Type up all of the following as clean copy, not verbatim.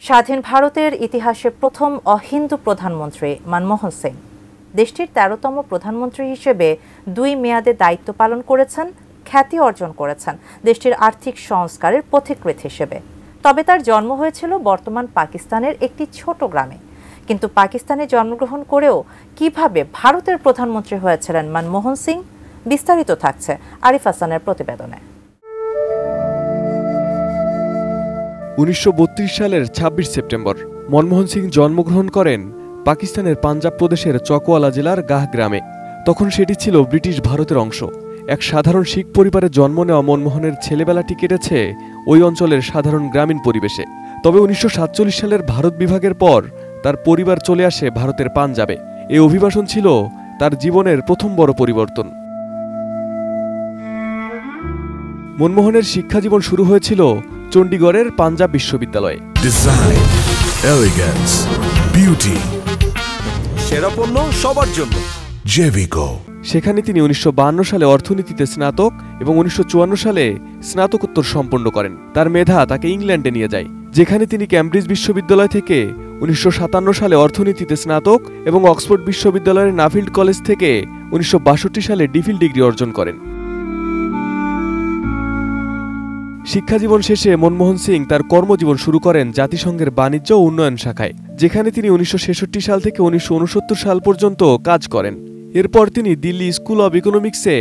স্বাধীন ভারতের ইতিহাসে প্রথম অহিন্দু প্রধানমন্ত্রী মনমোহন সিং দেশটির ১৩তম প্রধানমন্ত্রী হিসেবে ২ মেয়াদে দায়িত্ব পালন করেছেন, খ্যাতি অর্জন করেছেন দেশটির আর্থিক সংস্কারের পথিকৃৎ হিসেবে। তবে তার জন্ম হয়েছিল বর্তমান পাকিস্তানের একটি ছোট গ্রামে। কিন্তু পাকিস্তানে জন্মগ্রহণ করেও কিভাবে ভারতের প্রধানমন্ত্রী হয়েছিলেন মনমোহন সিং, বিস্তারিত থাকছে আরিফ হাসানের প্রতিবেদনে। ১৯৩২ সালের ২৬ সেপ্টেম্বর মনমোহন সিং জন্মগ্রহণ করেন পাকিস্তানের পাঞ্জাব প্রদেশের চকওয়ালা জেলার গাহ গ্রামে। তখন সেটি ছিল ব্রিটিশ ভারতের অংশ। এক সাধারণ শিখ পরিবারে জন্ম নেওয়া মনমোহনের ছেলেবেলাটি কেটেছে ওই অঞ্চলের সাধারণ গ্রামীণ পরিবেশে। তবে ১৯৪৭ সালের ভারত বিভাগের পর তার পরিবার চলে আসে ভারতের পাঞ্জাবে। এই অভিবাসন ছিল তার জীবনের প্রথম বড় পরিবর্তন। মনমোহনের শিক্ষা জীবন শুরু হয়েছিল চণ্ডীগড়ের পাঞ্জাব বিশ্ববিদ্যালয়ে। ডিজাইন, এলিগেন্স, বিউটি, সেরা পণ্য সবার জন্য জেভিকো। সেখানে তিনি ১৯৫২ সালে অর্থনীতিতে স্নাতক এবং ১৯৫৪ সালে স্নাতকোত্তর সম্পন্ন করেন। তার মেধা তাকে ইংল্যান্ডে নিয়ে যায়, যেখানে তিনি ক্যামব্রিজ বিশ্ববিদ্যালয় থেকে ১৯৫৭ সালে অর্থনীতিতে স্নাতক এবং অক্সফোর্ড বিশ্ববিদ্যালয়ের নাফিল্ড কলেজ থেকে ১৯৬২ সালে ডিফিল ডিগ্রি অর্জন করেন। শিক্ষাজীবন শেষে মনমোহন সিং তার কর্মজীবন শুরু করেন জাতিসংঘের বাণিজ্য ও উন্নয়ন শাখায়, যেখানে তিনি ১৯৬৬ সাল থেকে ১৯৬৯ সাল পর্যন্ত কাজ করেন। এরপর তিনি দিল্লি স্কুল অব ইকোনমিক্সে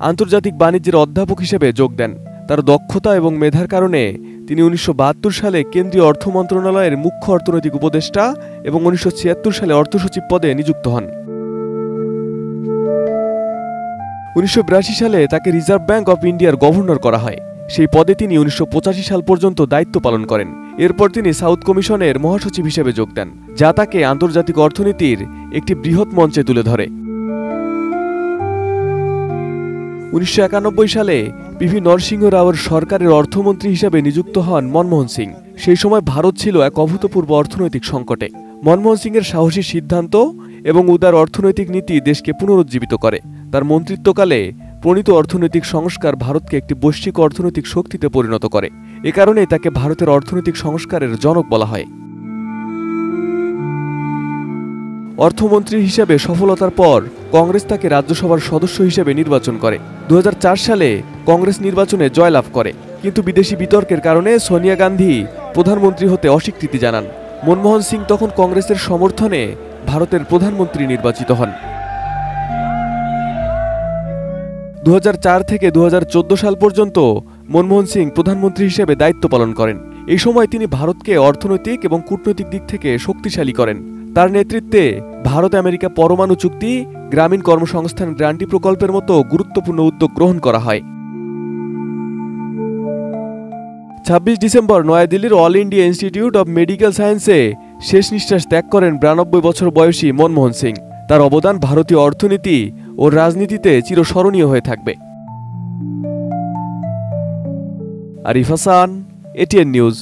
আন্তর্জাতিক বাণিজ্যের অধ্যাপক হিসেবে যোগ দেন। তার দক্ষতা এবং মেধার কারণে তিনি ১৯৭২ সালে কেন্দ্রীয় অর্থ মন্ত্রণালয়ের মুখ্য অর্থনৈতিক উপদেষ্টা এবং ১৯৭৬ সালে অর্থসচিব পদে নিযুক্ত হন। ১৯৮২ সালে তাকে রিজার্ভ ব্যাংক অব ইন্ডিয়ার গভর্নর করা হয়। সেই পদে তিনি ১৯৮৫ সাল পর্যন্ত দায়িত্ব পালন করেন। এরপর তিনি সাউথ কমিশনের মহাসচিব হিসেবে যোগ দেন, যা তাকে আন্তর্জাতিক অর্থনীতির একটি বৃহৎ মঞ্চে তুলে ধরে। ১৯৯১ সালে পিভি নরসিংহ রাওর সরকারের অর্থমন্ত্রী হিসেবে নিযুক্ত হন মনমোহন সিং। সেই সময় ভারত ছিল এক অভূতপূর্ব অর্থনৈতিক সংকটে। মনমোহন সিংয়ের সাহসী সিদ্ধান্ত এবং উদার অর্থনৈতিক নীতি দেশকে পুনরুজ্জীবিত করে। তার মন্ত্রিত্বকালে প্রণীত অর্থনৈতিক সংস্কার ভারতকে একটি বৈশ্বিক অর্থনৈতিক শক্তিতে পরিণত করে। এ কারণেই তাকে ভারতের অর্থনৈতিক সংস্কারের জনক বলা হয়। অর্থমন্ত্রী হিসেবে সফলতার পর কংগ্রেস তাকে রাজ্যসভার সদস্য হিসেবে নির্বাচন করে। ২০০৪ সালে কংগ্রেস নির্বাচনে জয়লাভ করে, কিন্তু বিদেশি বিতর্কের কারণে সোনিয়া গান্ধী প্রধানমন্ত্রী হতে অস্বীকৃতি জানান। মনমোহন সিং তখন কংগ্রেসের সমর্থনে ভারতের প্রধানমন্ত্রী নির্বাচিত হন। ২০০৪ থেকে ২০১৪ সাল পর্যন্ত মনমোহন সিং প্রধানমন্ত্রী হিসেবে দায়িত্ব পালন করেন। এই সময় তিনি ভারতকে অর্থনৈতিক এবং কূটনৈতিক দিক থেকে শক্তিশালী করেন। তার নেতৃত্বে ভারত আমেরিকা পরমাণু চুক্তি, গ্রামীণ কর্মসংস্থান গ্রান্টি প্রকল্পের মতো গুরুত্বপূর্ণ উদ্যোগ গ্রহণ করা হয়। ২৬ ডিসেম্বর নয়াদিল্লির all India institute of medical সায়েন্সে শেষ নিঃশ্বাস ত্যাগ করেন ৯২ বছর বয়সী মনমোহন সিং। তার অবদান ভারতীয় অর্থনীতি ও রাজনীতিতে চিরস্মরণীয় হয়ে থাকবে। Arif Hasan, ATN news.